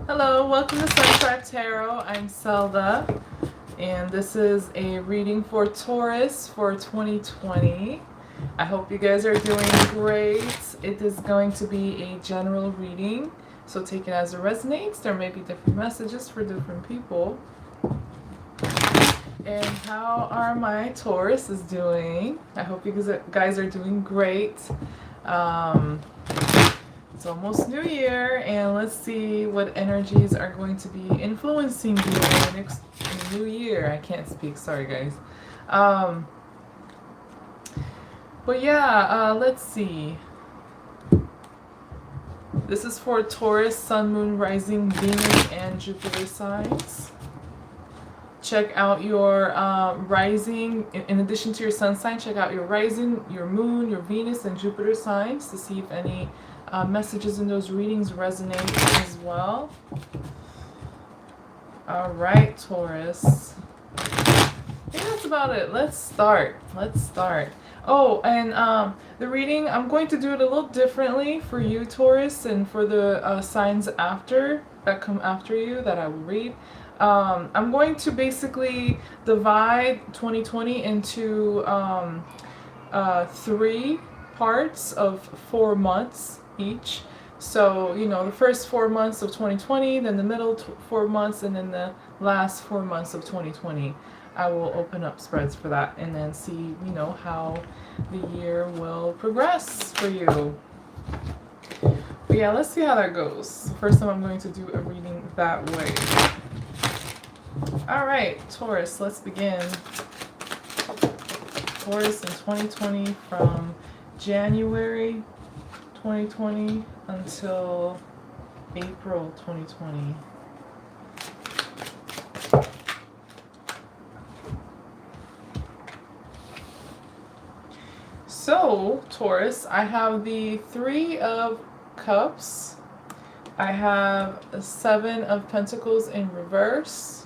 Hello, welcome to Sunset Tarot. I'm Selda, and this is a reading for Taurus for 2020. I hope you guys are doing great. It is going to be a general reading, so take it as it resonates. There may be different messages for different people. And how are my Tauruses doing? I hope you guys are doing great. It's almost New Year, and let's see what energies are going to be influencing you in the next New Year. I can't speak, sorry guys. But yeah, let's see. This is for Taurus, Sun, Moon, Rising, Venus, and Jupiter signs. Check out your rising, in addition to your sun sign, check out your rising, your moon, your Venus, and Jupiter signs to see if any messages in those readings resonate as well. All right, Taurus. I think that's about it. Let's start. Oh, and the reading, I'm going to do it a little differently for you, Taurus, and for the signs that come after you that I will read. I'm going to basically divide 2020 into 3 parts of 4 months each. So, you know, the first 4 months of 2020, then the middle 4 months, and then the last 4 months of 2020. I will open up spreads for that and then see, you know, how the year will progress for you. But yeah, let's see how that goes. First time I'm going to do a reading that way. All right, Taurus, let's begin. Taurus in 2020 from January 2020 until April 2020. So, Taurus, I have the 3 of Cups. I have a 7 of Pentacles in reverse.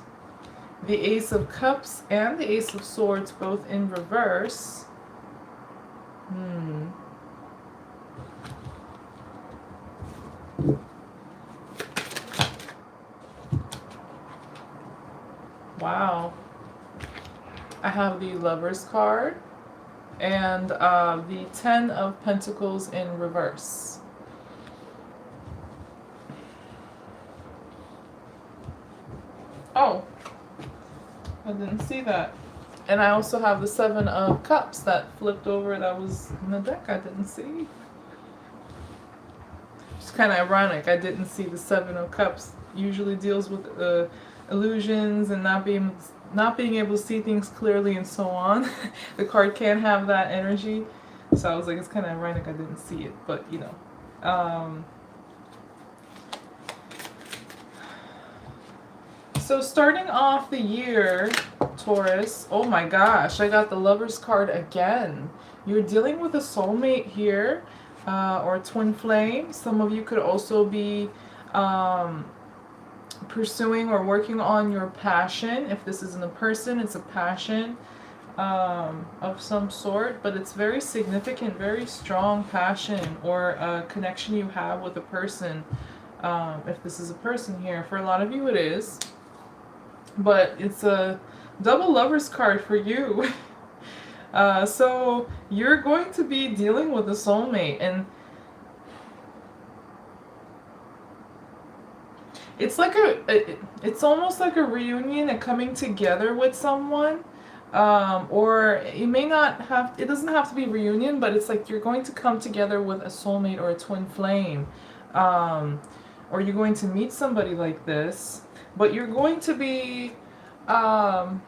The Ace of Cups and the Ace of Swords both in reverse. Wow. I have the Lover's card and the 10 of Pentacles in reverse. Oh, I didn't see that. And I also have the 7 of Cups that flipped over that was in the deck I didn't see. It's kind of ironic. I didn't see the 7 of Cups. Usually deals with illusions and not being able to see things clearly and so on. The card can have that energy. So I was like, it's kind of ironic I didn't see it. But, you know. So starting off the year, Taurus, oh my gosh, I got the Lover's card again. You're dealing with a soulmate here, or a twin flame. Some of you could also be pursuing or working on your passion. If this isn't a person, it's a passion of some sort, but it's very significant, very strong passion or a connection you have with a person. If this is a person here, for a lot of you it is. But it's a double Lover's card for you. So you're going to be dealing with a soulmate, and it's like it's almost like a reunion, a coming together with someone. Or it may not have, it doesn't have to be reunion, but it's like you're going to come together with a soulmate or a twin flame. Or you're going to meet somebody like this. But you're going to be kind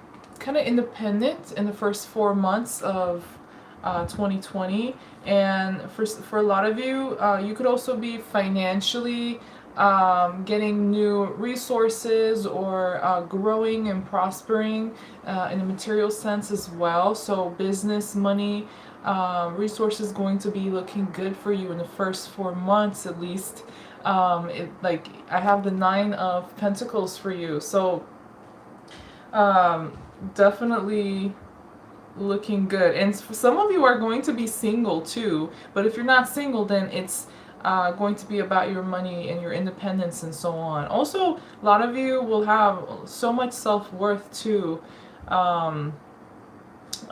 of independent in the first 4 months of 2020. And for a lot of you, you could also be financially getting new resources or growing and prospering in a material sense as well. So business, money, resources going to be looking good for you in the first 4 months at least. Like I have the 9 of Pentacles for you, so definitely looking good. And for some of you are going to be single too, but if you're not single, then it's going to be about your money and your independence and so on. Also, a lot of you will have so much self-worth too,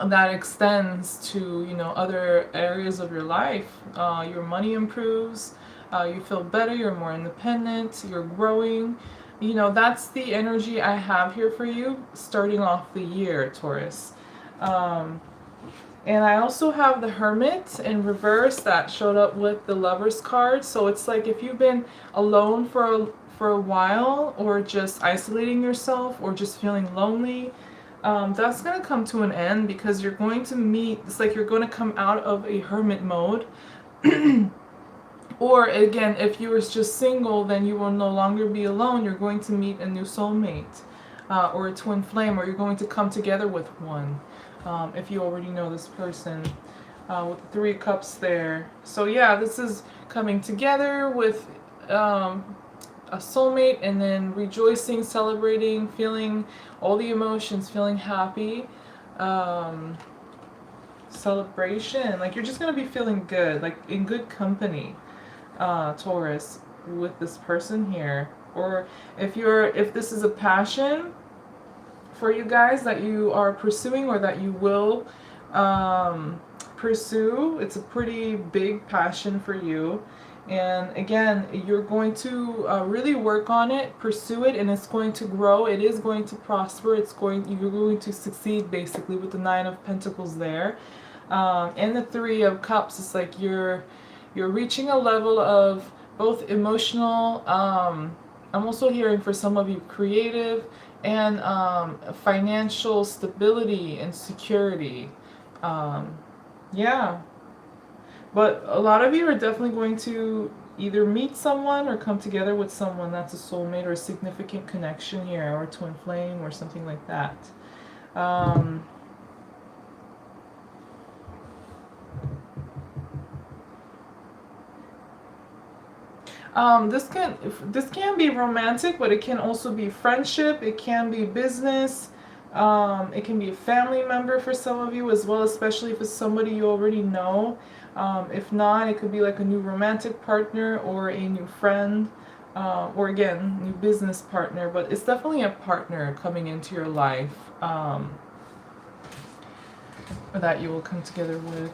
that extends to, you know, other areas of your life. Your money improves, you feel better, you're more independent, you're growing. You know, that's the energy I have here for you starting off the year, Taurus. And I also have the Hermit in reverse that showed up with the Lover's card. So it's like if you've been alone for a while, or just isolating yourself, or just feeling lonely, that's going to come to an end, because you're going to meet, it's like you're going to come out of a hermit mode. Or again, if you were just single, then you will no longer be alone. You're going to meet a new soulmate, or a twin flame, or you're going to come together with one, if you already know this person, with the 3 cups there. So yeah, this is coming together with a soulmate, and then rejoicing, celebrating, feeling all the emotions, feeling happy, celebration. Like you're just going to be feeling good, like in good company, Taurus, with this person here. Or if this is a passion for you guys that you are pursuing, or that you will pursue, it's a pretty big passion for you. And again, you're going to really work on it, pursue it, and it's going to grow. It is going to prosper. You're going to succeed, basically, with the 9 of Pentacles there. And the 3 of Cups. It's like you're reaching a level of both emotional, I'm also hearing for some of you creative, and financial stability and security. Yeah. But a lot of you are definitely going to either meet someone or come together with someone that's a soulmate or a significant connection here, or twin flame or something like that. This can be romantic, but it can also be friendship. It can be business. It can be a family member for some of you as well, especially if it's somebody you already know. If not, it could be like a new romantic partner, or a new friend, or again, new business partner. But it's definitely a partner coming into your life, that you will come together with.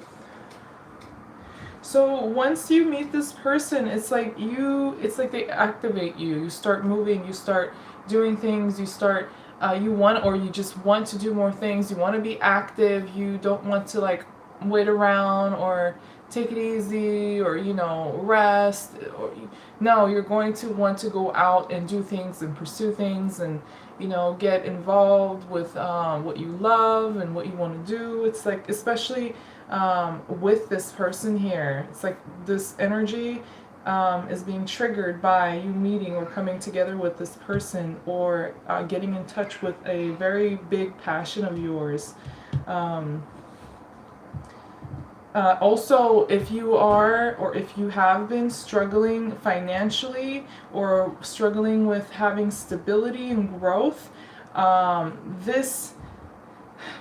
So once you meet this person, it's like they activate you. You start moving, you start doing things, you just want to do more things. You want to be active. You don't want to like wait around or take it easy, or rest. No, you're going to want to go out and do things and pursue things, and get involved with what you love and what you want to do. It's like, especially with this person here, it's like this energy is being triggered by you meeting or coming together with this person, or getting in touch with a very big passion of yours. Also, if you are, or if you have been struggling financially, or struggling with having stability and growth, this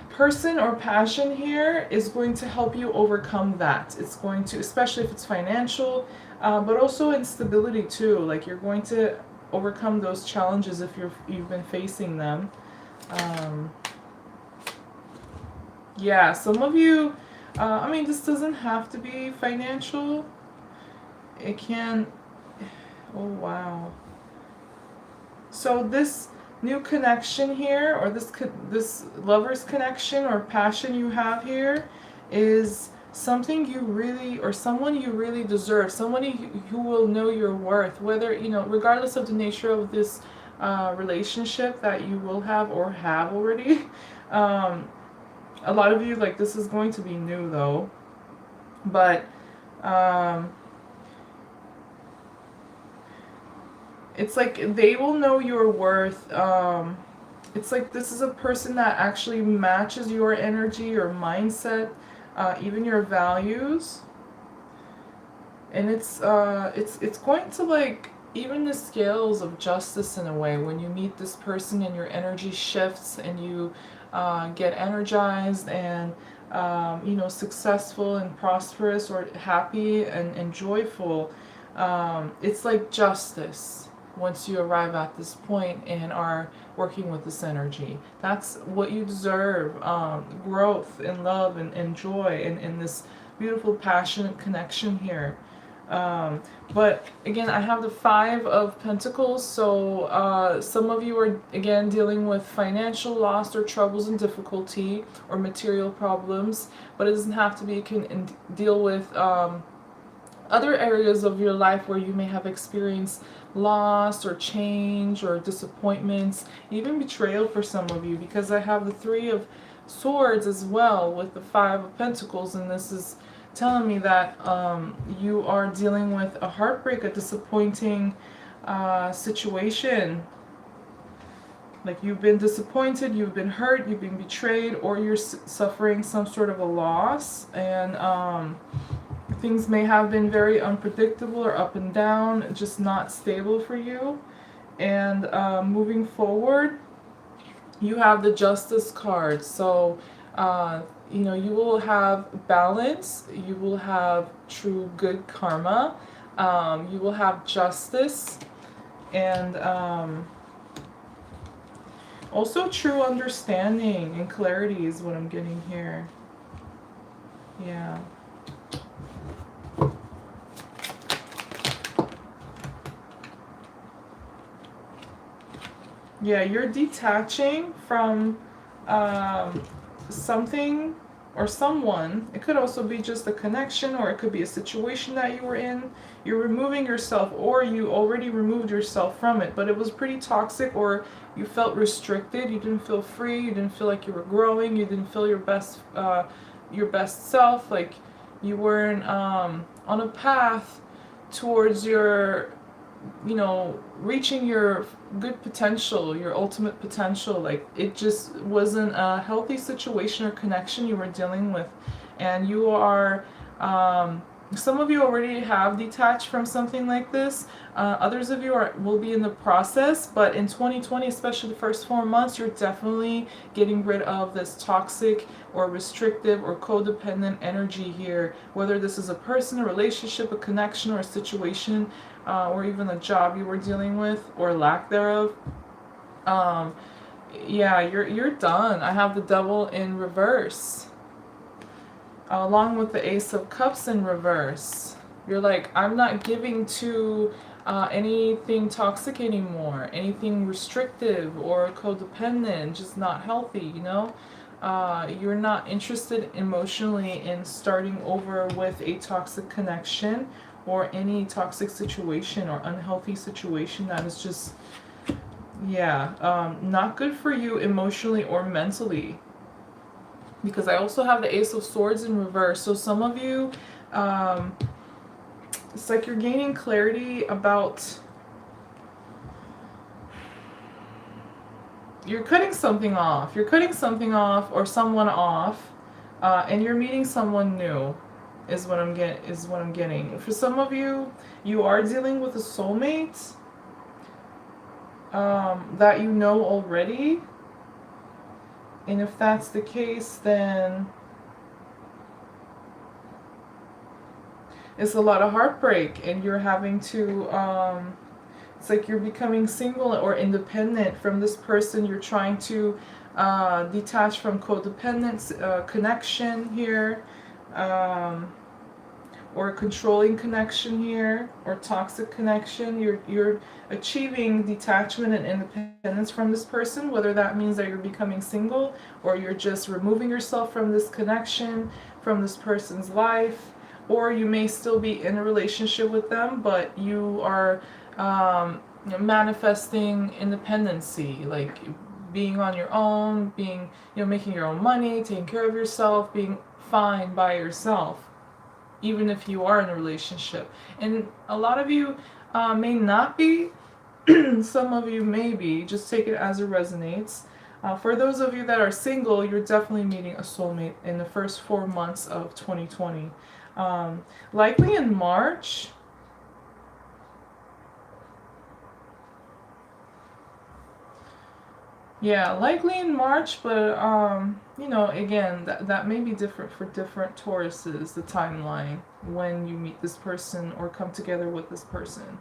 person or passion here is going to help you overcome that. It's going to, especially if it's financial, but also instability too. Like you're going to overcome those challenges if you've been facing them. Yeah, some of you, I mean, this doesn't have to be financial. It can, oh wow. So this new connection here, or this lover's connection or passion you have here, is something you really, or someone you really deserve, somebody who will know your worth, whether, regardless of the nature of this relationship that you will have or have already. A lot of you, like, this is going to be new though, but it's like they will know your worth. It's like this is a person that actually matches your energy, your mindset, even your values. And it's going to, like, even the scales of justice in a way when you meet this person and your energy shifts, and you get energized and successful and prosperous or happy and joyful. It's like justice once you arrive at this point and are working with this energy. That's what you deserve, growth and love and joy and this beautiful passionate connection here. But again, I have the Five of Pentacles, so some of you are again dealing with financial loss or troubles and difficulty or material problems, but it doesn't have to be. You can deal with other areas of your life where you may have experienced loss or change or disappointments, even betrayal for some of you, because I have the Three of Swords as well with the Five of Pentacles, and this is telling me that you are dealing with a heartbreak, a disappointing situation. Like you've been disappointed, you've been hurt, you've been betrayed, or you're suffering some sort of a loss, and things may have been very unpredictable or up and down, just not stable for you. And moving forward, you have the Justice card. So you will have balance, you will have true good karma, you will have justice, and also true understanding and clarity is what I'm getting here. Yeah. Yeah, you're detaching from something or someone. It could also be just a connection, or it could be a situation that you were in. You're removing yourself, or you already removed yourself from it, but it was pretty toxic, or you felt restricted. You didn't feel free. You didn't feel like you were growing. You didn't feel your best self. Like you weren't on a path towards your reaching your good potential, your ultimate potential. Like it just wasn't a healthy situation or connection you were dealing with, and you are some of you already have detached from something like this. Others of you will be in the process, but in 2020, especially the first 4 months, you're definitely getting rid of this toxic or restrictive or codependent energy here, whether this is a person, a relationship, a connection, or a situation, or even a job you were dealing with or lack thereof. Yeah, you're done. I have the Devil in reverse, along with the Ace of Cups in reverse. You're like, I'm not giving to anything toxic anymore, anything restrictive or codependent, just not healthy, You're not interested emotionally in starting over with a toxic connection or any toxic situation or unhealthy situation that is just, not good for you emotionally or mentally. Because I also have the Ace of Swords in reverse. So some of you, it's like you're gaining clarity about, you're cutting something off. You're cutting something off or someone off, and you're meeting someone new. Is what I'm getting. For some of you, you are dealing with a soulmate that you know already. And if that's the case, then it's a lot of heartbreak, and you're having to, it's like you're becoming single or independent from this person. You're trying to detach from codependence, connection here, or a controlling connection here, or toxic connection. You're achieving detachment and independence from this person, whether that means that you're becoming single or you're just removing yourself from this connection, from this person's life, or you may still be in a relationship with them, but you are manifesting independency, like being on your own, being, making your own money, taking care of yourself, being fine by yourself, even if you are in a relationship. And a lot of you may not be, some of you may be, just take it as it resonates. For those of you that are single, you're definitely meeting a soulmate in the first 4 months of 2020. Likely in March. Yeah, likely in March, but again, that may be different for different Tauruses, the timeline when you meet this person or come together with this person.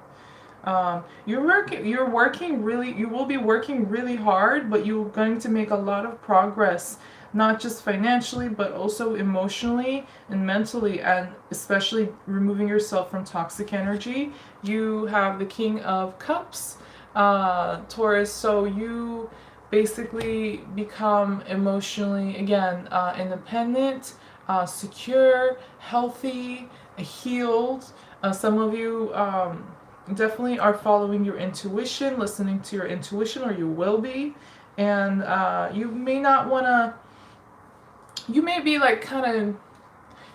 You're working really, you will be working really hard, but you're going to make a lot of progress, not just financially, but also emotionally and mentally, and especially removing yourself from toxic energy. You have the King of Cups, Taurus, so you basically become emotionally, again, independent, secure, healthy, healed. Some of you definitely are following your intuition, listening to your intuition, or you will be. And you may not want to, you may be like kind of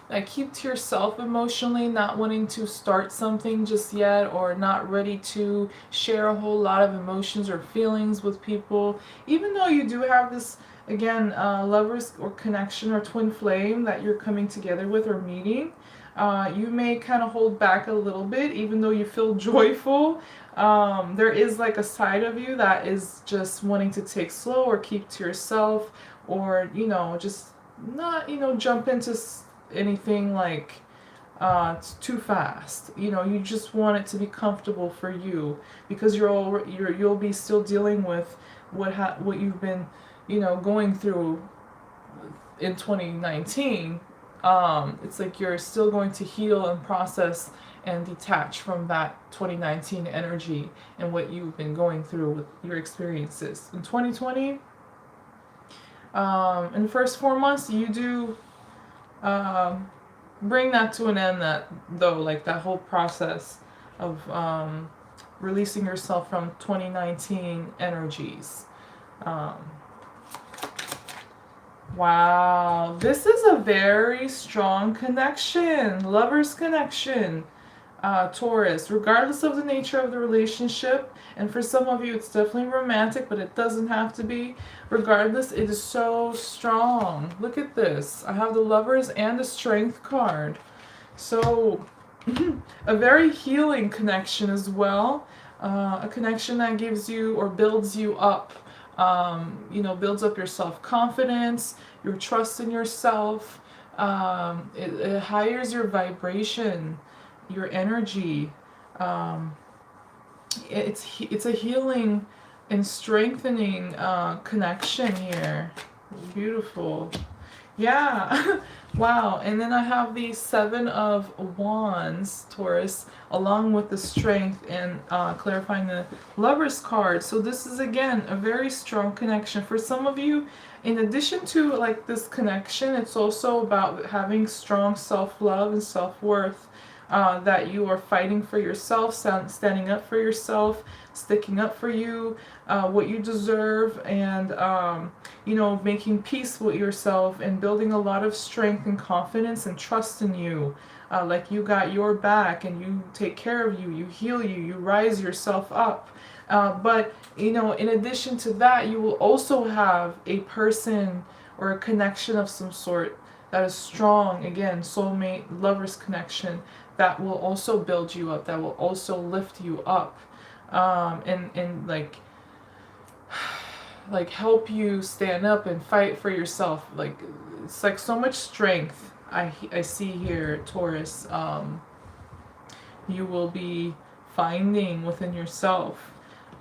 like keep to yourself emotionally, not wanting to start something just yet, or not ready to share a whole lot of emotions or feelings with people, even though you do have this, again, lovers or connection or twin flame that you're coming together with or meeting. You may kind of hold back a little bit, even though you feel joyful. There is like a side of you that is just wanting to take slow or keep to yourself, or just not jump into anything like too fast. You just want it to be comfortable for you, because you'll be still dealing with what you've been going through in 2019. It's like you're still going to heal and process and detach from that 2019 energy and what you've been going through with your experiences in 2020. In the first 4 months, you do bring that to an end, that though, like that whole process of releasing yourself from 2019 energies. um, wow, this is a very strong connection, lovers connection, Taurus, regardless of the nature of the relationship. And for some of you, it's definitely romantic, but it doesn't have to be. Regardless, it is so strong. Look at this. I have the Lovers and the Strength card. So, a very healing connection as well. A connection that gives you or builds you up. Builds up your self-confidence, your trust in yourself. It higher your vibration, your energy. Um, it's a healing and strengthening connection here. Beautiful. Yeah. Wow. And then I have the Seven of Wands, Taurus, along with the Strength and clarifying the Lover's card. So this is, again, a very strong connection. For some of you, in addition to like this connection, it's also about having strong self-love and self-worth. That you are fighting for yourself, standing up for yourself, sticking up for you, what you deserve, and making peace with yourself and building a lot of strength and confidence and trust in you. Like you got your back and you take care of you, you heal you, you rise yourself up. But in addition to that, you will also have a person or a connection of some sort that is strong. Again, soulmate, lover's connection that will also build you up, that will also lift you up, and like help you stand up and fight for yourself. Like it's like so much strength I see here, Taurus. You will be finding within yourself.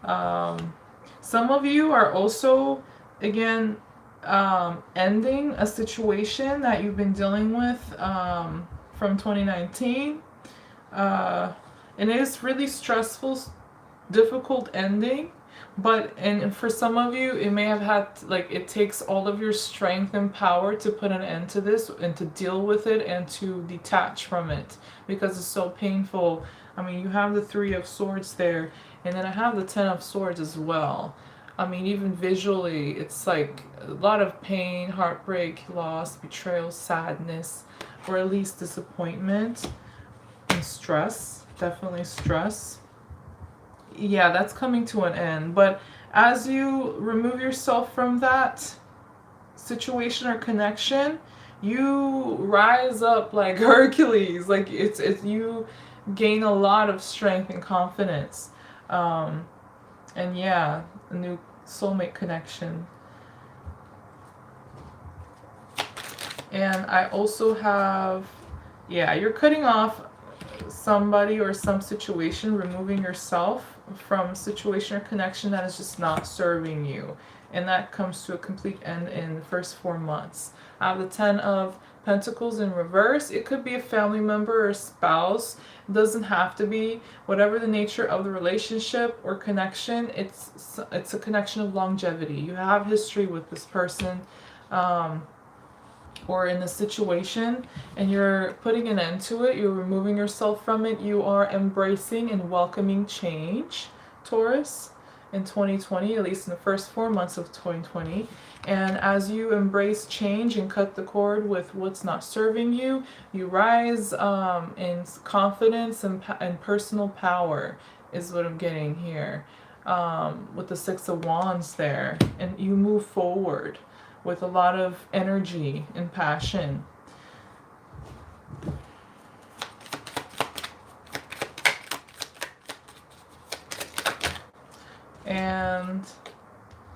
Some of you are also, again, ending a situation that you've been dealing with from 2019. And it is really stressful, difficult ending. And for some of you, it may have had, like, it takes all of your strength and power to put an end to this and to deal with it and to detach from it because it's so painful. I mean, you have the Three of Swords there, and then I have the Ten of Swords as well. I mean, even visually, it's like a lot of pain, heartbreak, loss, betrayal, sadness, or at least disappointment and stress. Definitely stress. Yeah, that's coming to an end. But as you remove yourself from that situation or connection, you rise up like Hercules. Like it's you gain a lot of strength and confidence. And yeah, a new soulmate connection. And I also have, yeah, you're cutting off somebody or some situation, removing yourself from situation or connection that is just not serving you. And that comes to a complete end in the first 4 months. I have the 10 of Pentacles in reverse. It could be a family member or spouse. It doesn't have to be. Whatever the nature of the relationship or connection, it's a connection of longevity. You have history with this person, or in the situation, and you're putting an end to it. You're removing yourself from it. You are embracing and welcoming change, Taurus, in 2020, at least in the first 4 months of 2020. And as you embrace change and cut the cord with what's not serving you, you rise in confidence and personal power is what I'm getting here, with the 6 of Wands there. And you move forward with a lot of energy and passion. And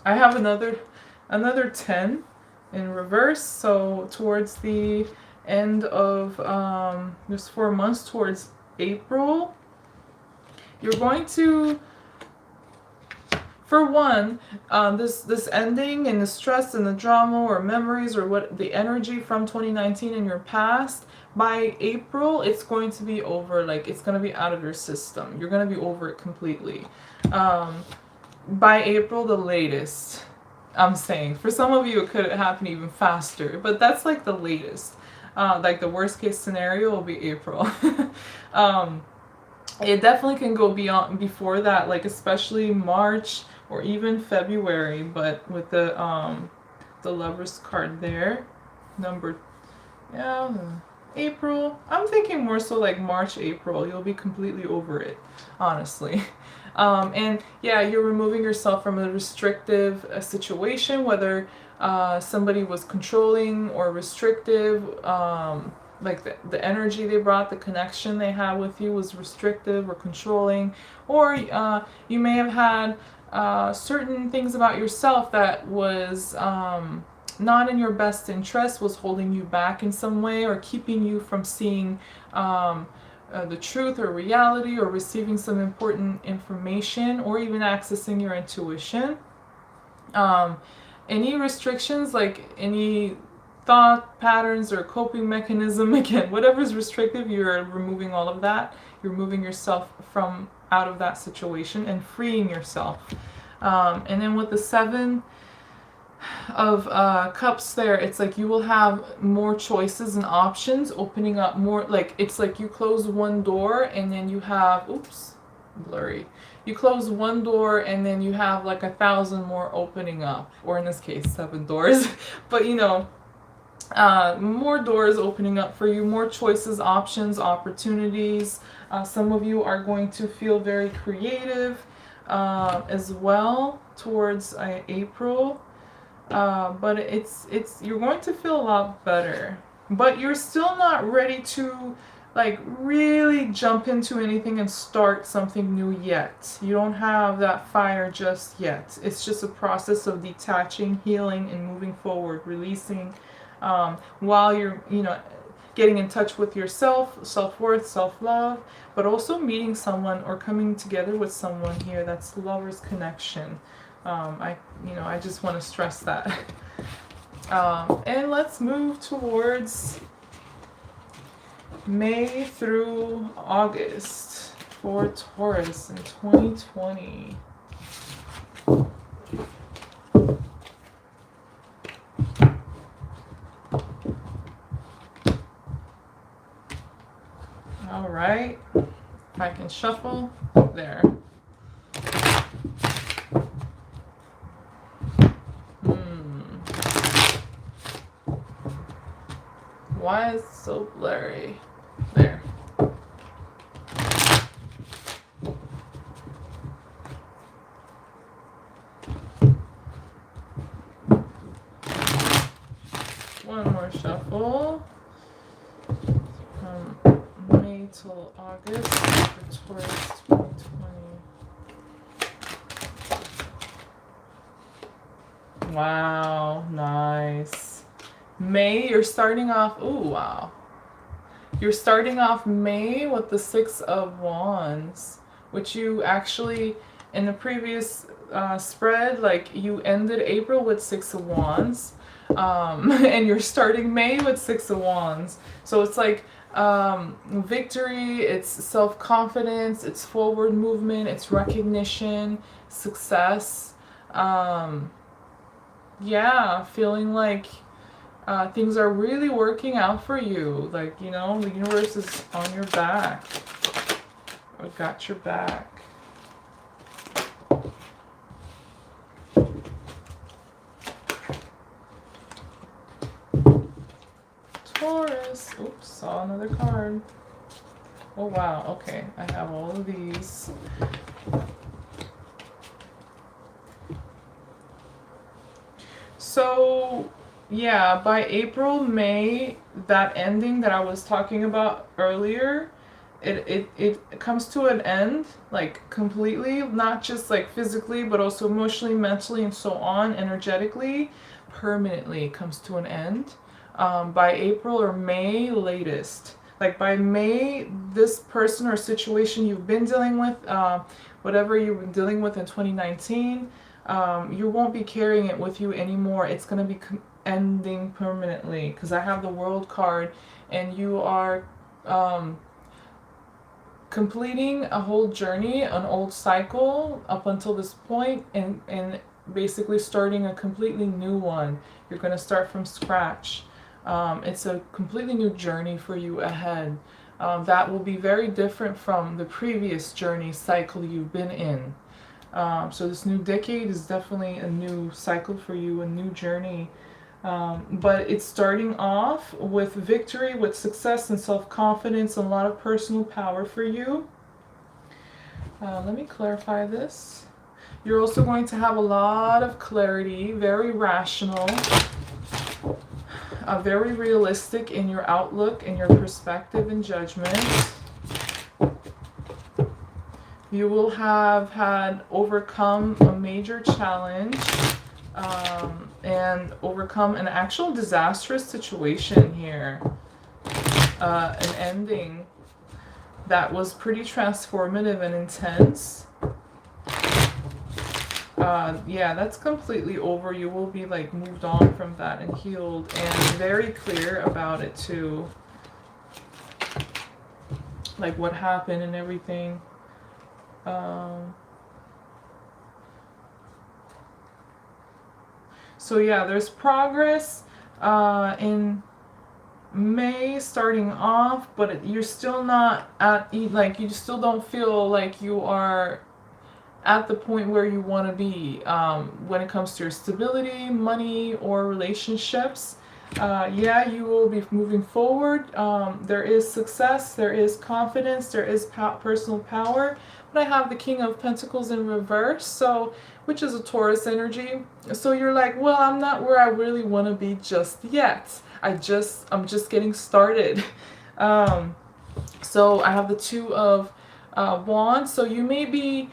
I have another 10 in reverse. So towards the end of just 4 months, towards April, you're going to, for one, this ending and the stress and the drama or memories or what the energy from 2019 in your past, by April it's going to be over. Like, it's going to be out of your system. You're going to be over it completely. By April the latest, I'm saying. For some of you it could happen even faster, but that's like the latest. Like the worst case scenario will be April. It definitely can go before that, like especially March or even February, but with the Lover's card there, April. I'm thinking more so like March, April. You'll be completely over it, honestly. And yeah, you're removing yourself from a restrictive situation, whether somebody was controlling or restrictive, like the energy they brought, the connection they had with you was restrictive or controlling, or you may have had certain things about yourself that was not in your best interest, was holding you back in some way or keeping you from seeing the truth or reality, or receiving some important information, or even accessing your intuition. Any restrictions, like any thought patterns or coping mechanism, again, whatever's restrictive, you're removing all of that. You're removing yourself from out of that situation and freeing yourself. And then with the 7 of Cups there, it's like you will have more choices and options, opening up more. Like, it's like you close one door and then you have, oops, blurry. You close one door and then you have like 1,000 more opening up, or in this case 7 doors. But you know, more doors opening up for you, more choices, options, opportunities. Some of you are going to feel very creative as well towards April. But it's you're going to feel a lot better, but you're still not ready to like really jump into anything and start something new yet. You don't have that fire just yet. It's just a process of detaching, healing, and moving forward, releasing, while you're, you know, getting in touch with yourself, self-worth, self-love, but also meeting someone or coming together with someone here. That's lover's connection. I just want to stress that. And let's move towards May through August for Taurus in 2020. All right, if I can shuffle there. Why is it so blurry? There. One more shuffle. From May till August for Taurus 2020. Wow, nice. May, you're starting off, ooh, wow. You're starting off May with the Six of Wands, which you actually, in the previous spread, like you ended April with Six of Wands, and you're starting May with Six of Wands. So it's like victory, it's self-confidence, it's forward movement, it's recognition, success. Yeah, feeling like things are really working out for you. Like, you know, the universe is on your back. Or got your back. Taurus. Oops, saw another card. Oh, wow. Okay, I have all of these. So, yeah, by April, May, that ending that I was talking about earlier, it comes to an end, like completely, not just like physically, but also emotionally, mentally, and so on, energetically, permanently comes to an end by April or May latest. Like by May, this person or situation you've been dealing with, whatever you've been dealing with in 2019, you won't be carrying it with you anymore. It's going to be ending permanently, because I have the World card, and you are completing a whole journey, an old cycle up until this point, and basically starting a completely new one. You're going to start from scratch. It's a completely new journey for you ahead. That will be very different from the previous journey cycle you've been in. So this new decade is definitely a new cycle for you, a new journey. But it's starting off with victory, with success and self-confidence, and a lot of personal power for you. Let me clarify this. You're also going to have a lot of clarity, very rational, very realistic in your outlook and your perspective and judgment. You will have had overcome a major challenge and overcome an actual disastrous situation here. An ending that was pretty transformative and intense. Yeah, that's completely over. You will be like moved on from that and healed, and very clear about it too. Like what happened and everything. So yeah, there's progress in May starting off, but you're still not at, like, you still don't feel like you are at the point where you want to be when it comes to your stability, money, or relationships. Yeah, you will be moving forward. There is success, there is confidence, there is personal power. But I have the King of Pentacles in reverse, so which is a Taurus energy. So you're like, well, I'm not where I really want to be just yet. I'm just getting started. So I have the Two of Wands. So you may be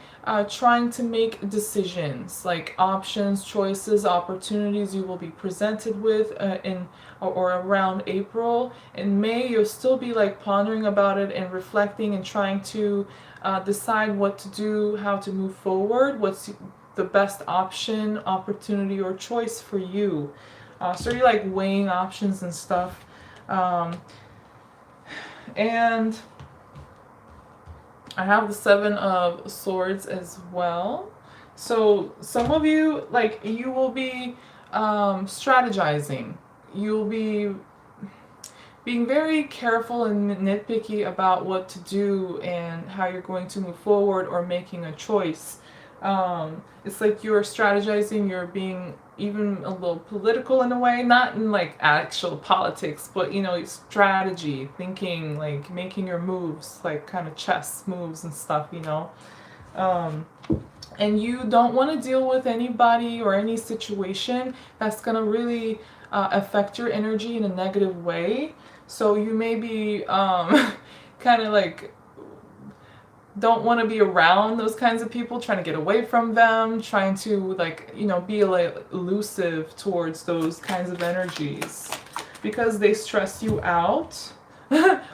trying to make decisions, like options, choices, opportunities you will be presented with in or around April. In May, you'll still be like pondering about it and reflecting and trying to decide what to do, how to move forward, what's the best option, opportunity, or choice for you. So you're like weighing options and stuff. And I have the Seven of Swords as well. So some of you, like, you will be strategizing. You'll be being very careful and nitpicky about what to do and how you're going to move forward or making a choice. It's like you're strategizing, you're being even a little political in a way, not in like actual politics, but you know, strategy, thinking, like making your moves, like kind of chess moves and stuff, you know. And you don't want to deal with anybody or any situation that's going to really affect your energy in a negative way. So you may be kind of like don't want to be around those kinds of people, trying to get away from them, trying to like, be like elusive towards those kinds of energies because they stress you out.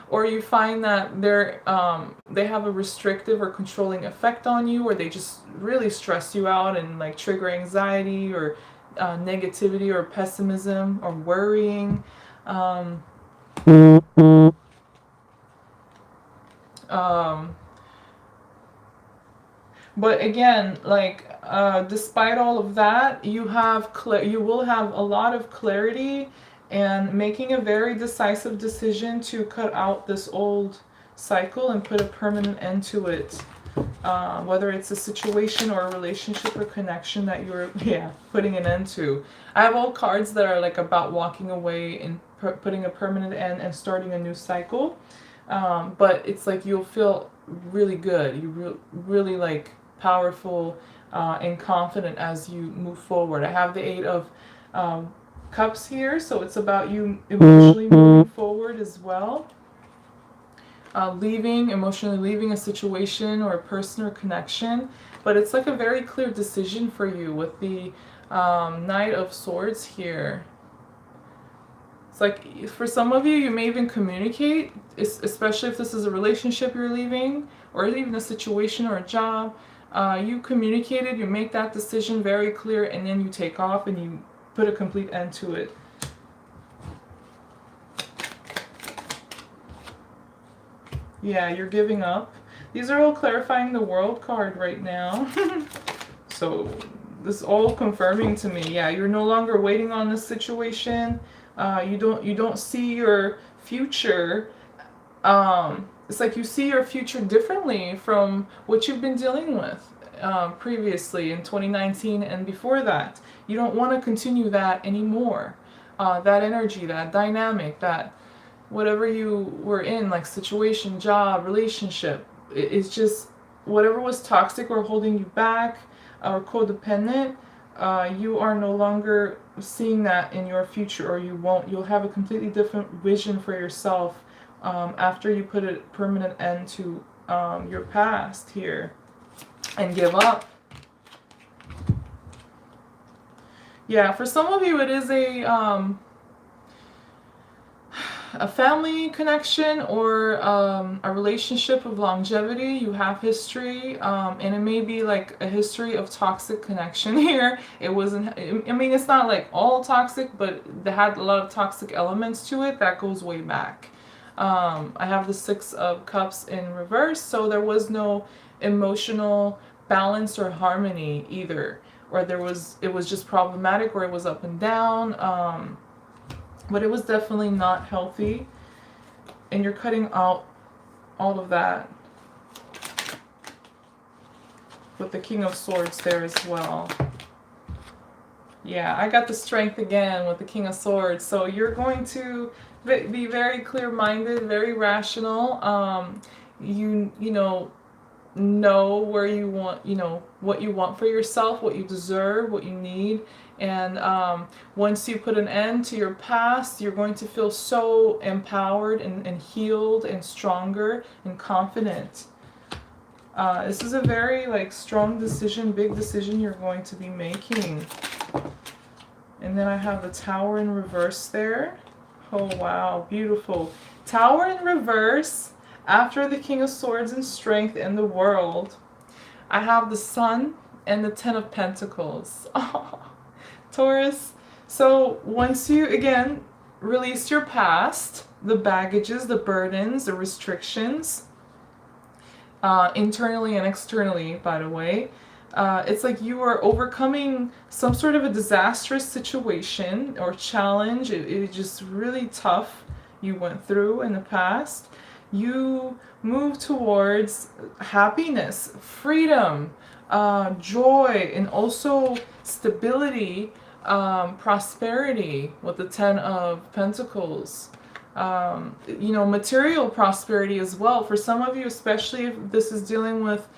Or you find that they have a restrictive or controlling effect on you, or they just really stress you out and like trigger anxiety or negativity or pessimism or worrying. Um, um, but again, like despite all of that, you will have a lot of clarity and making a very decisive decision to cut out this old cycle and put a permanent end to it. Whether it's a situation or a relationship or connection that you're putting an end to. I have all cards that are like about walking away and putting a permanent end and starting a new cycle. But it's like you'll feel really good. You really like powerful and confident as you move forward. I have the Eight of Cups here, so it's about you emotionally moving forward as well. Emotionally leaving a situation or a person or connection. But it's like a very clear decision for you with the Knight of Swords here. It's like for some of you, you may even communicate, especially if this is a relationship you're leaving, or even a situation or a job. You communicated, you make that decision very clear, and then you take off and you put a complete end to it. Yeah, you're giving up. These are all clarifying the World card right now. So this is all confirming to me. Yeah, you're no longer waiting on this situation. You don't see your future. It's like you see your future differently from what you've been dealing with previously in 2019 and before that. You don't want to continue that anymore. That energy, that dynamic, that whatever you were in, like situation, job, relationship, it's just whatever was toxic or holding you back or codependent, you are no longer seeing that in your future, or you'll have a completely different vision for yourself after you put a permanent end to your past here and give up. Yeah, for some of you it is a family connection or a relationship of longevity. You have history, and it may be like a history of toxic connection here. It wasn't, I mean, it's not like all toxic, but they had a lot of toxic elements to it that goes way back. I have the Six of Cups in reverse, so there was no emotional balance or harmony either, or it was just problematic, or it was up and down. But it was definitely not healthy, and you're cutting out all of that with the King of Swords there as well. Yeah, I got the Strength again with the King of Swords. So you're going to be very clear-minded, very rational. You know where you want, what you want for yourself, what you deserve, what you need. And once you put an end to your past, you're going to feel so empowered and healed and stronger and confident. This is a very strong decision, big decision you're going to be making. And then I have the Tower in reverse there. Oh wow, beautiful. Tower in reverse after the King of Swords and Strength and the World. I have the Sun and the Ten of Pentacles. Oh, Taurus. So once you, again, release your past, the baggages, the burdens, the restrictions, internally and externally, by the way, it's like you are overcoming some sort of a disastrous situation or challenge. It just really tough you went through in the past. You move towards happiness, freedom, joy, and also stability, prosperity with the Ten of Pentacles. Material prosperity as well. For some of you, especially if this is dealing with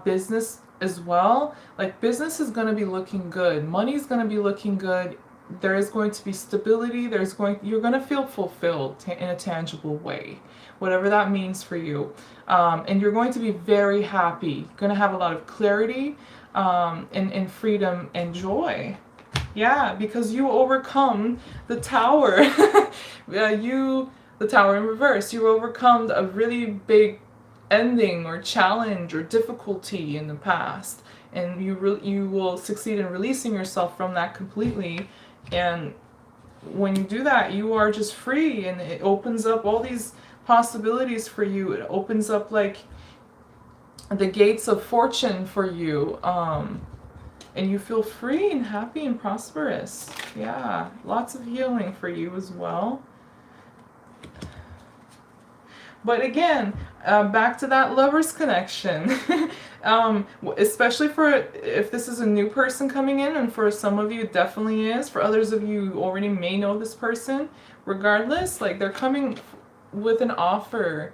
business as well, like business is going to be looking good. Money is going to be looking good there is going to be stability. You're going to feel fulfilled in a tangible way, whatever that means for you. And you're going to be very happy. You're going to have a lot of clarity, and freedom and joy. Yeah, because you overcome the tower. The tower in reverse. You overcome a really big ending or challenge or difficulty in the past, and you will succeed in releasing yourself from that completely. And when you do that, you are just free, and it opens up all these possibilities for you. It opens up like the gates of fortune for you, and you feel free and happy and prosperous. Yeah, lots of healing for you as well. But again, back to that lover's connection. Especially for if this is a new person coming in, and for some of you it definitely is. For others of you already may know this person. Regardless, like, they're coming with an offer.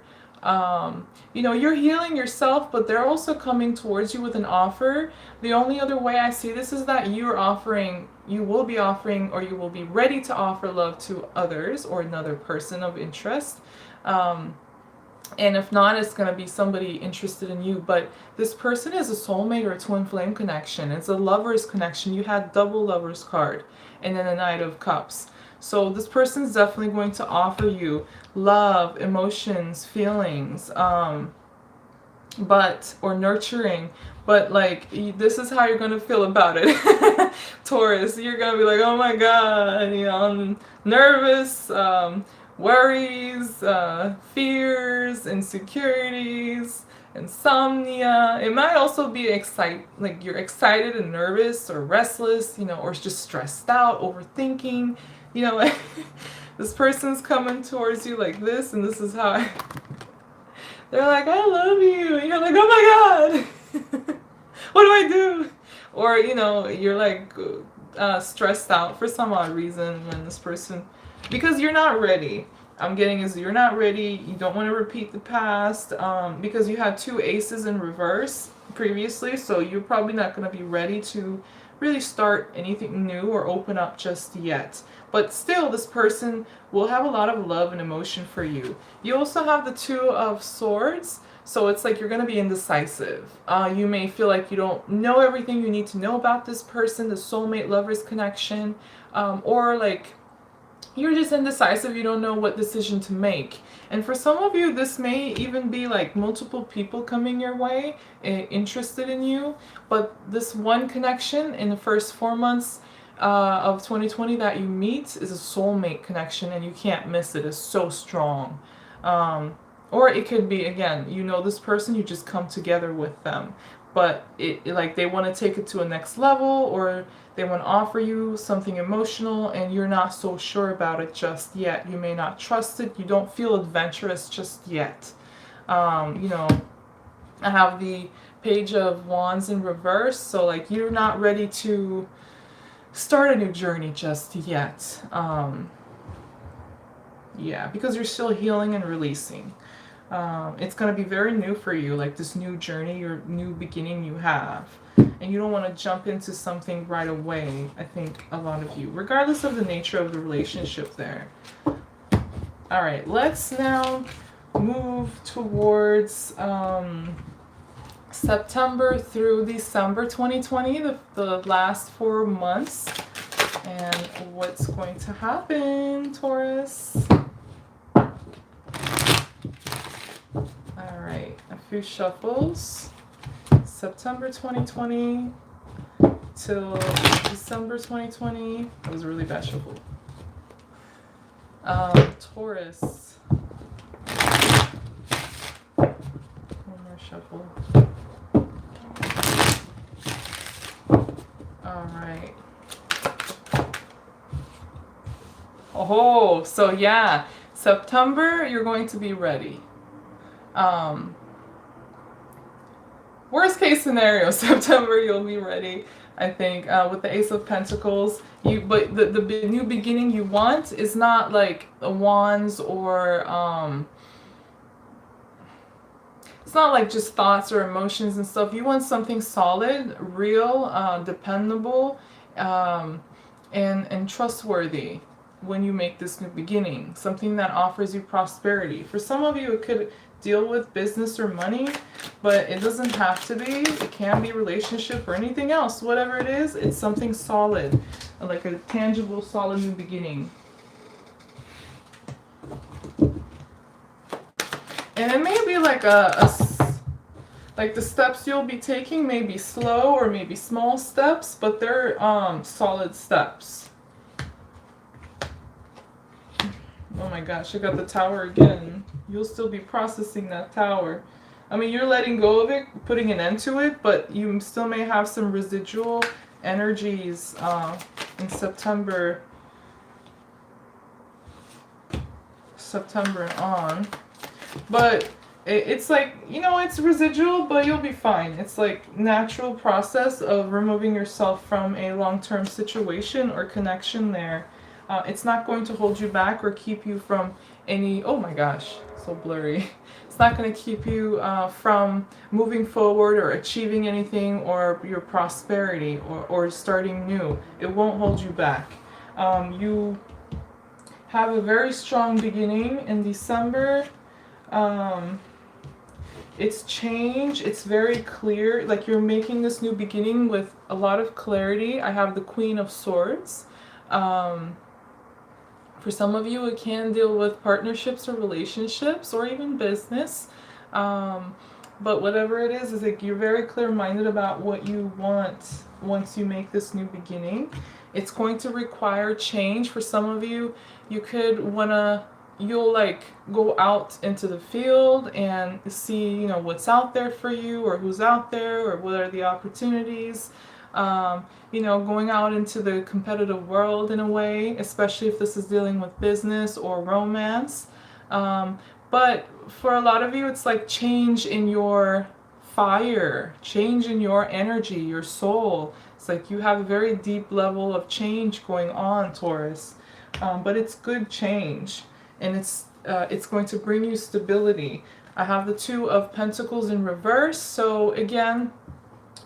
You're healing yourself, but they're also coming towards you with an offer. The only other way I see this is that you will be offering, or you will be ready to offer love to others or another person of interest. And if not, it's going to be somebody interested in you. But this person is a soulmate or a twin flame connection. It's a lover's connection. You had double lover's card and then a Knight of Cups. So this person's definitely going to offer you love, emotions, feelings, or nurturing. But like, this is how you're going to feel about it. Taurus, you're going to be like, oh my God, I'm nervous, worries, fears, insecurities, insomnia. It might also be like you're excited and nervous or restless, or just stressed out, overthinking. This person's coming towards you like this, and this is how they're like, I love you. And you're like, oh my God, what do I do? Or, you're like stressed out for some odd reason when this person, because you're not ready. I'm getting is you're not ready. You don't want to repeat the past, because you had 2 aces in reverse previously, so you're probably not going to be ready to really start anything new or open up just yet. But still, this person will have a lot of love and emotion for you. You also have the 2 of Swords, so it's like you're going to be indecisive. You may feel like you don't know everything you need to know about this person, the soulmate lover's connection, or like you're just indecisive. You don't know what decision to make. And for some of you, this may even be like multiple people coming your way, interested in you. But this one connection in the first 4 months of 2020 that you meet is a soulmate connection, and you can't miss it. It's so strong. Or it could be, again, this person, you just come together with them. But like they want to take it to a next level, or they want to offer you something emotional, and you're not so sure about it just yet. You may not trust it. You don't feel adventurous just yet. I have the Page of Wands in reverse, so like you're not ready to start a new journey just yet. Yeah, because you're still healing and releasing. It's going to be very new for you, like this new journey, your new beginning you have. And you don't want to jump into something right away, I think, a lot of you, regardless of the nature of the relationship there. All right, let's now move towards September through December 2020, the last 4 months, and what's going to happen, Taurus. All right, a few shuffles. September 2020 till December 2020. That was a really bad shuffle. Taurus. One more shuffle. All right. Oh, so yeah, September, you're going to be ready. Worst case scenario, September you'll be ready, I think, with the Ace of Pentacles. But the new beginning you want is not like a Wands, or it's not like just thoughts or emotions and stuff. You want something solid, real, dependable, and trustworthy when you make this new beginning, something that offers you prosperity. For some of you, it could deal with business or money, but it doesn't have to be. It can be relationship or anything else. Whatever it is, it's something solid, like a tangible, solid new beginning. And it may be like like the steps you'll be taking may be slow or maybe small steps, but they're solid steps. Oh my gosh, I got the Tower again. You'll still be processing that Tower. I mean, you're letting go of it, putting an end to it, but you still may have some residual energies in September and on. But it's like, you know, it's residual, but you'll be fine. It's like natural process of removing yourself from a long-term situation or connection there. It's not going to hold you back or keep you from any, oh my gosh, so blurry. It's not going to keep you from moving forward or achieving anything or your prosperity or starting new. It won't hold you back. You have a very strong beginning in December. It's change. It's very clear. Like you're making this new beginning with a lot of clarity. I have the Queen of Swords. For some of you, it can deal with partnerships or relationships or even business. But whatever it is like you're very clear-minded about what you want once you make this new beginning. It's going to require change. For some of you, you could you'll like go out into the field and see, you know, what's out there for you or who's out there or what are the opportunities. You know, going out into the competitive world in a way, especially if this is dealing with business or romance. But for a lot of you, it's like change in your fire, change in your energy, your soul. It's like you have a very deep level of change going on, Taurus. But it's good change, and it's going to bring you stability. I have the Two of Pentacles in reverse, so again,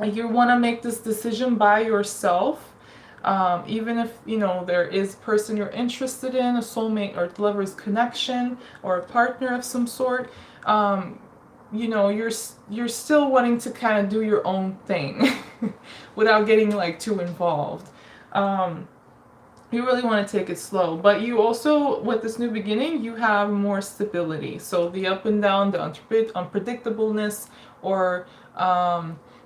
you want to make this decision by yourself, even if, you know, there is a person you're interested in, a soulmate or lover's connection or a partner of some sort. You know, you're still wanting to kind of do your own thing without getting like too involved. You really want to take it slow, but you also, with this new beginning, you have more stability. So the up and down, the unpredictableness, or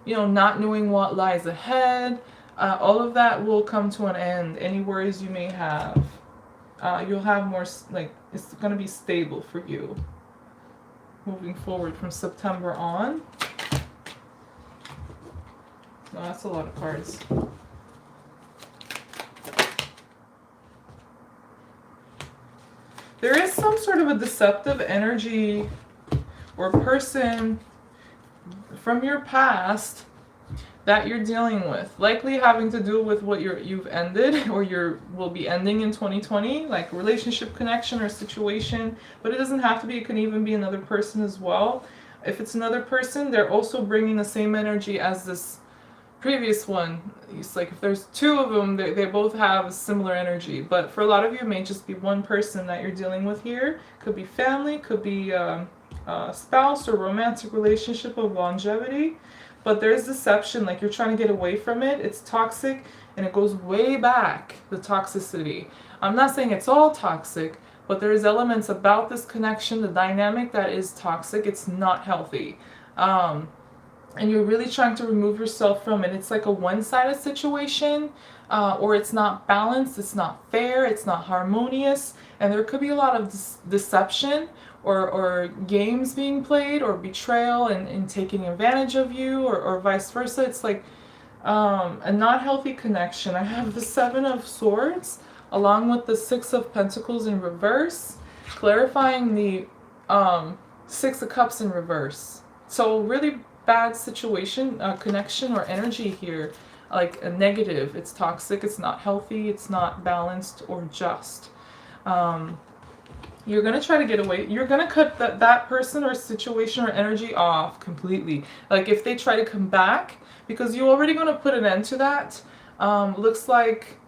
you know, not knowing what lies ahead, all of that will come to an end. Any worries you may have, you'll have more, like, it's going to be stable for you moving forward from September on. No, that's a lot of cards. There is some sort of a deceptive energy or person from your past that you're dealing with, likely having to do with what you've ended or will be ending in 2020, like relationship, connection, or situation. But it doesn't have to be. It can even be another person as well. If it's another person, they're also bringing the same energy as this previous one. It's like if there's two of them, they both have a similar energy. But for a lot of you, it may just be one person that you're dealing with here. Could be family, could be spouse or romantic relationship of longevity. But there's deception, like you're trying to get away from it. It's toxic and it goes way back, the toxicity. I'm not saying it's all toxic, but there's elements about this connection, the dynamic, that is toxic. It's not healthy. And you're really trying to remove yourself from it. It's like a one-sided situation, or it's not balanced, it's not fair, it's not harmonious, and there could be a lot of deception or games being played, or betrayal and taking advantage of you, or vice versa. It's like a not healthy connection. I have the Seven of Swords along with the Six of Pentacles in reverse, clarifying the Six of Cups in reverse. So really bad situation, connection or energy here, like a negative. It's toxic, it's not healthy, it's not balanced or just. You're going to try to get away. You're going to cut that person or situation or energy off completely. Like if they try to come back, because you're already going to put an end to that. Looks like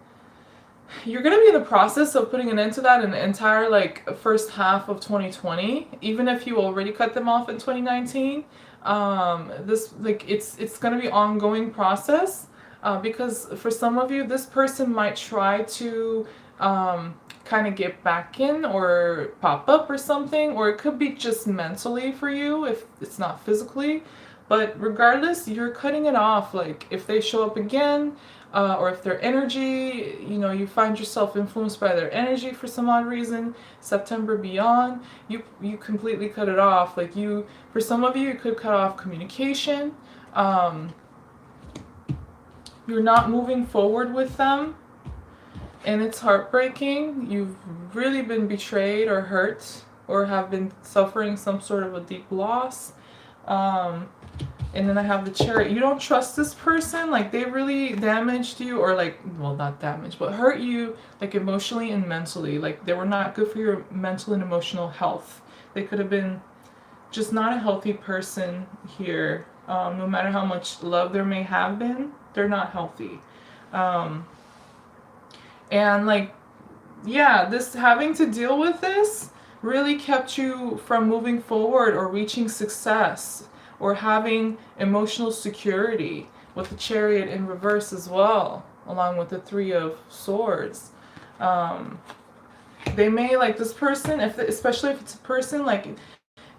you're going to be in the process of putting an end to that in the entire like first half of 2020, even if you already cut them off in 2019. This like it's going to be ongoing process, because for some of you this person might try to kind of get back in or pop up or something, or it could be just mentally for you if it's not physically. But regardless, you're cutting it off. Like if they show up again, or if their energy, you find yourself influenced by their energy for some odd reason, September beyond, you completely cut it off. Like for some of you, you could cut off communication. You're not moving forward with them, and it's heartbreaking. You've really been betrayed or hurt, or have been suffering some sort of a deep loss. And then I have the Chariot. You don't trust this person. Like they really damaged you, or like, well, not damaged, but hurt you like emotionally and mentally. Like they were not good for your mental and emotional health. They could have been just not a healthy person here. No matter how much love there may have been, they're not healthy. And like, yeah, this having to deal with this really kept you from moving forward or reaching success, or having emotional security, with the Chariot in reverse as well, along with the Three of Swords. They may, like this person, especially if it's a person, like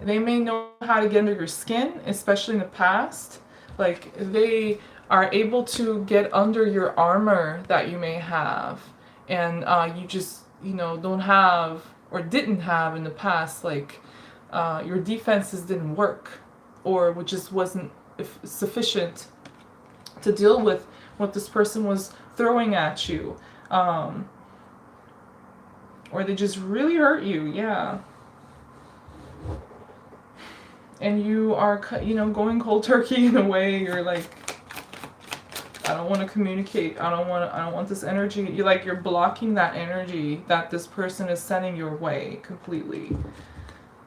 they may know how to get under your skin, especially in the past. Like they are able to get under your armor that you may have, and you just, don't have or didn't have in the past, like your defenses didn't work, or which just wasn't sufficient to deal with what this person was throwing at you. Or they just really hurt you, yeah. And you are, going cold turkey in a way. You're like, I don't want to communicate. I don't want this energy. You're blocking that energy that this person is sending your way completely.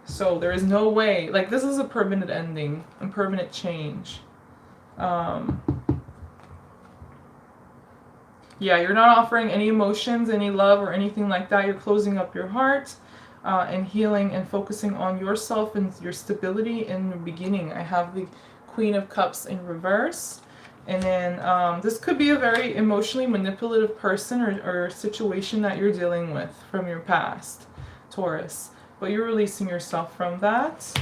So there is no way, like this is a permanent ending and permanent change. Yeah, you're not offering any emotions, any love, or anything like that. You're closing up your heart and healing and focusing on yourself and your stability in the beginning. I have the Queen of Cups in reverse. And then this could be a very emotionally manipulative person or situation that you're dealing with from your past, Taurus. But you're releasing yourself from that.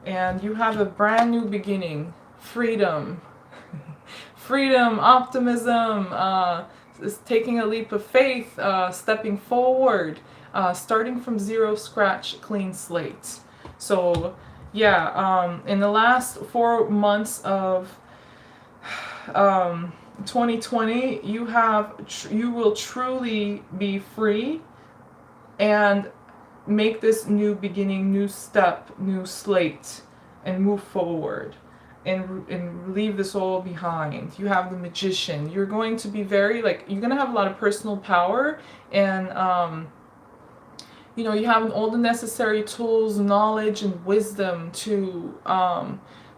And you have a brand new beginning. Freedom. Freedom, optimism, taking a leap of faith, stepping forward, starting from zero, scratch, clean slate. So, yeah, in the last 4 months of 2020, you will truly be free and make this new beginning, new step, new slate, and move forward and leave this all behind. You have the Magician. You're going to be very, like, you're going to have a lot of personal power, and you have all the necessary tools, knowledge, and wisdom to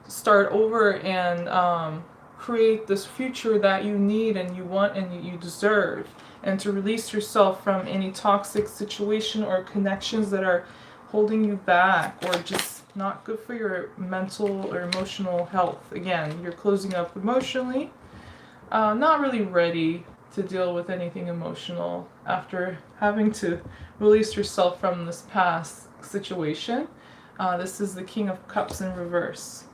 start over and create this future that you need and you want and you deserve, and to release yourself from any toxic situation or connections that are holding you back or just not good for your mental or emotional health. Again, you're closing up emotionally, not really ready to deal with anything emotional after having to release yourself from this past situation. This is the King of Cups in reverse.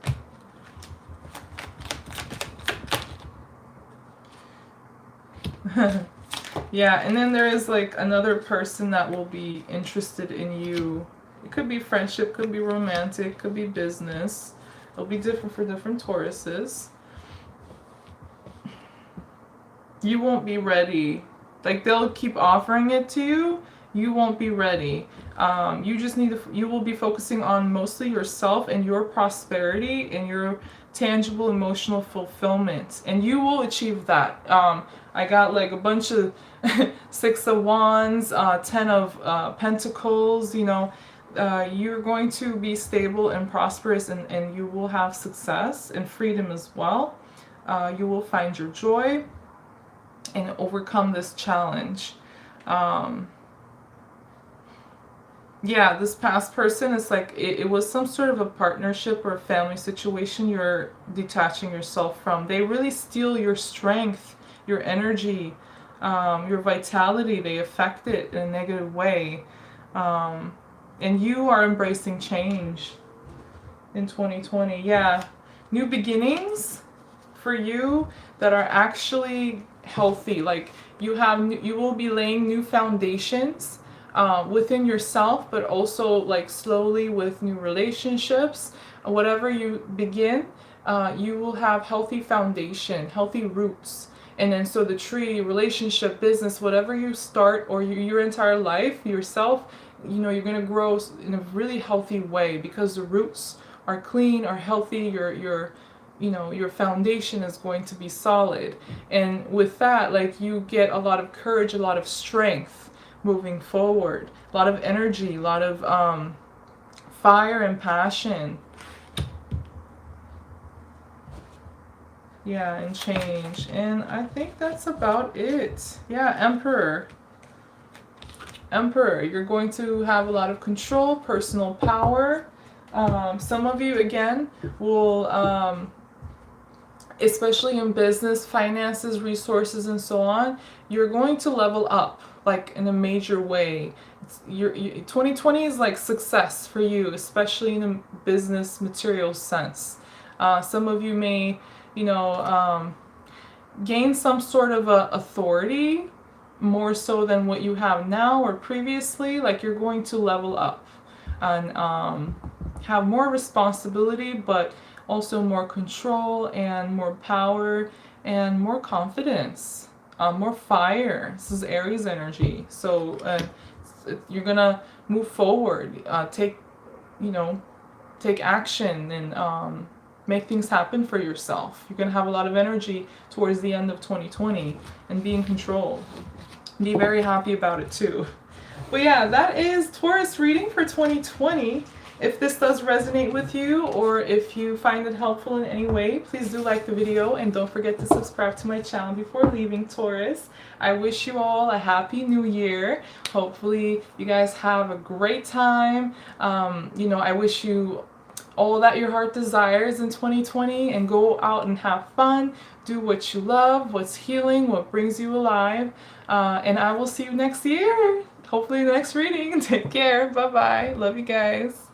Yeah, and then there is like another person that will be interested in you. It could be friendship, could be romantic, could be business. It'll be different for different Tauruses. You won't be ready. Like, they'll keep offering it to you. You won't be ready. You just need to, you will be focusing on mostly yourself and your prosperity and your tangible emotional fulfillment. And you will achieve that. I got like a bunch of 6 of Wands, 10 of Pentacles, you're going to be stable and prosperous, and you will have success and freedom as well. You will find your joy and overcome this challenge. Um, yeah, this past person is like it was some sort of a partnership or a family situation you're detaching yourself from. They really steal your strength, your energy, your vitality. They affect it in a negative way. Um, and you are embracing change in 2020. Yeah, new beginnings for you that are actually healthy. Like you will be laying new foundations within yourself, but also like slowly with new relationships. Whatever you begin, you will have healthy foundation, healthy roots. And then so the tree, relationship, business, whatever you start or your entire life, yourself, you're going to grow in a really healthy way because the roots are clean, are healthy, your foundation is going to be solid. And with that, like you get a lot of courage, a lot of strength moving forward, a lot of energy, a lot of fire and passion. Yeah, and change. And I think that's about it. Yeah, Emperor. Emperor, you're going to have a lot of control, personal power. Some of you, again, will, especially in business, finances, resources, and so on, you're going to level up, like in a major way. 2020 is like success for you, especially in a business material sense. Some of you may, gain some sort of a authority more so than what you have now or previously. Like you're going to level up and have more responsibility, but also more control and more power and more confidence, more fire. This is Aries energy. So you're gonna move forward, take action and make things happen for yourself. You're gonna have a lot of energy towards the end of 2020 and be in control. Be very happy about it too. But yeah, that is Taurus reading for 2020. If this does resonate with you or if you find it helpful in any way, please do like the video and don't forget to subscribe to my channel before leaving, Taurus. I wish you all a happy new year. Hopefully you guys have a great time. I wish you all that your heart desires in 2020 and go out and have fun. Do what you love, what's healing, what brings you alive. And I will see you next year. Hopefully the next reading. Take care. Bye-bye. Love you guys.